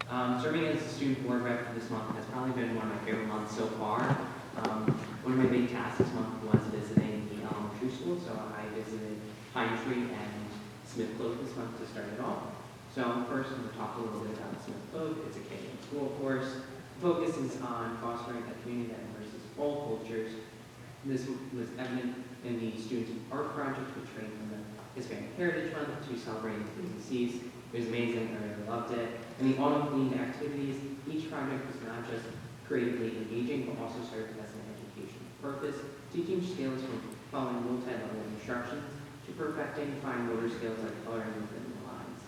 Serving as a student board rep for this month has probably been one of my favorite months so far. One of my big tasks this month was visiting the elementary school, so I visited Pine Tree and Smith Clove this month to start it off. So first, I'm going to talk a little bit about Smith Clove. It's a K-8 school, of course. The focus is on fostering a community that embraces all cultures. This was evident in the Students in Art project, which ran from the Hispanic Heritage Month to celebrating the PCCs. It was amazing, I really loved it. And the autumn-themed activities, each project was not just creatively engaging, but also served as an educational purpose, teaching skills from following multi-level instructions to perfecting fine motor skills like coloring within the lines.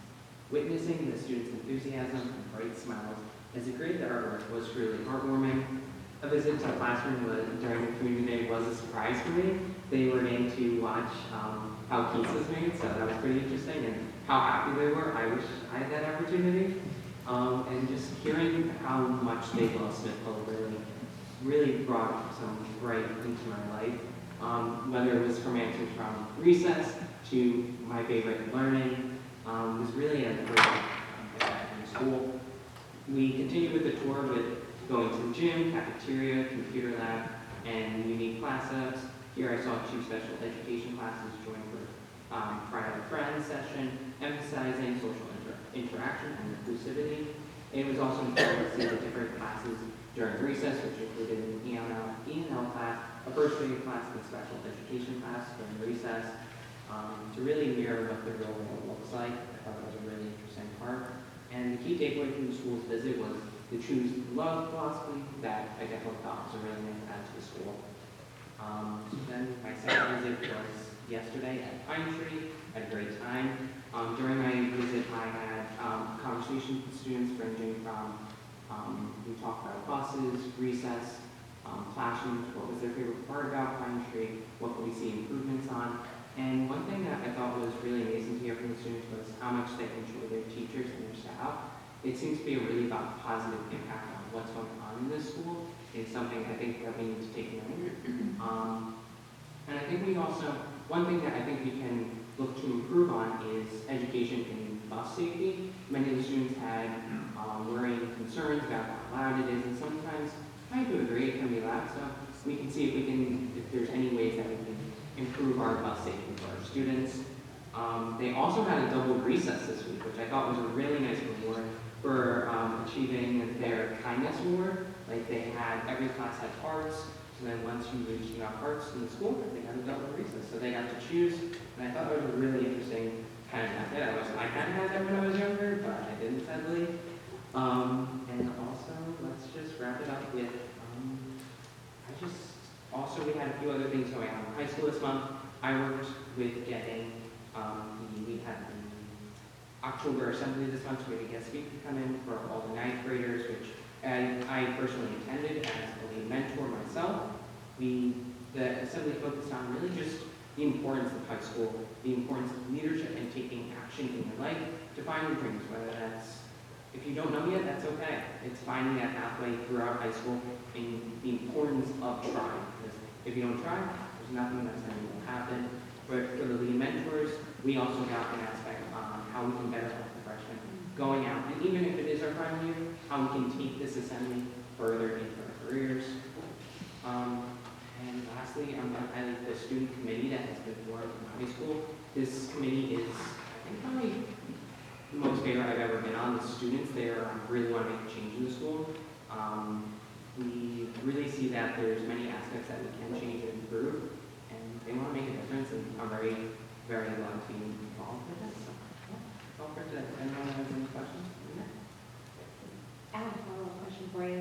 Witnessing the students' enthusiasm and bright smiles as they created the artwork was truly heartwarming. A visit to the classroom during the community day was a surprise for me. They were getting to watch how pizza was made, so that was pretty interesting, and how happy they were. I wish I had that opportunity. And just hearing how much they love Smith Clove really brought some bright into my life. Whether it was from answers from recess to my favorite learning, was really a great in school. We continued with the tour with going to the gym, cafeteria, computer lab, and unique class ups. Here I saw 2 special education classes join for Friday with Friends session, emphasizing social interaction and inclusivity. It was also important to see the different classes during recess, which included an E&L class, a first grade class, and a special education class during recess, to really mirror what the real world looks like. I thought that was a really interesting part. And the key takeaway from the school's visit was the choose love philosophy that I definitely thought was a really nice add to the school. So then my second visit was yesterday at Pine Tree. I had a great time. During my visit, I had conversations with students ranging from, we talked about buses, recess, classrooms, what was their favorite part about Pine Tree, what could we see improvements on. And one thing that I thought was really amazing to hear from the students was how much they enjoy their teachers and their staff. It seems to be a really about positive impact on what's going on in this school. It's something I think that we need to take note of. And I think we also, one thing that I think we can look to improve on is education in bus safety. Many of the students had worrying concerns about how loud it is, and sometimes I do agree it can be loud, so we can see if there's any ways that we can improve our bus safety for our students. They also had a double recess this week, which I thought was a really nice reward for achieving their kindness award. Like they had, every class had arts, so then once you reached enough arts in the school, they got a double recess. So they got to choose, and I thought it was a really interesting kind of method. I kind of had that when I was younger, but I didn't sadly. And also, let's just wrap it up with, we had a few other things going on in high school this month. I worked with getting, we had the October assembly this month, so we had a guest speaker come in for all the 9th graders, which I personally attended as a lead mentor myself. The assembly focused on really just the importance of high school, the importance of leadership and taking action in your life to find your dreams, whether that's, if you don't know yet, that's okay. It's finding that pathway throughout high school and the importance of trying. Because if you don't try, there's nothing that's going to happen. But for the lead mentors, we also got an aspect on how we can better help the freshmen going out. And even if it is our final year, how we can take this assembly further into our careers. And lastly, I'm going to highlight the student committee that has been formed in high school. This committee is, I think, probably the most favorite I've ever been on. The students there really want to make a change in the school. We really see that there's many aspects that we can change and improve, and they want to make a difference, and I'm very, very glad to be involved with this. So, yeah, all for today. Anyone has any questions? I have a follow-up question for you.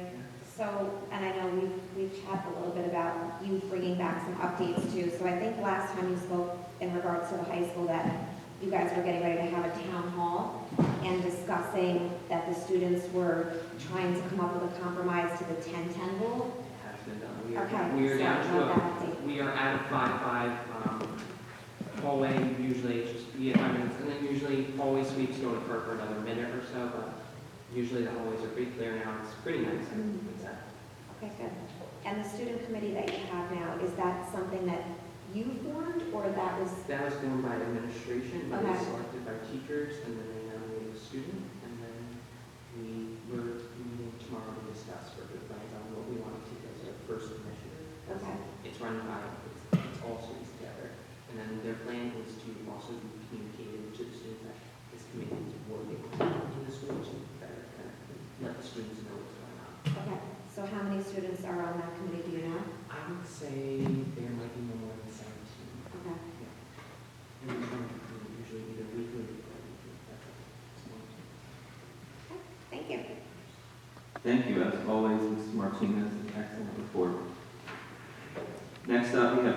So, and I know we've chatted a little bit about you bringing back some updates too. So I think last time you spoke in regards to the high school that you guys were getting ready to have a town hall and discussing that the students were trying to come up with a compromise to the 10-10 rule. It has been done. We are down so to we are at a 5-5 hallway. Usually it's just be 5 minutes, and then usually hallway sweeps don't occur for another minute or so, but usually the hallways are pretty clear now. It's pretty nice. Okay, good. And the student committee that you have now, is that something that you formed, or that was? That was formed by administration. It Okay. was selected by teachers, and then they nominated a student, and then we run by, it's all students together. And then their plan is to also be communicated to the students that this committee is working in the school to better kind of let the students know what's going on. Okay, so how many students are on that committee, do you know? I would say there might be no more than 17. Okay. And we try to do usually either weekly or weekly. Thank you. Thank you, as always, Mrs. Martinez, excellent report. Next up, we have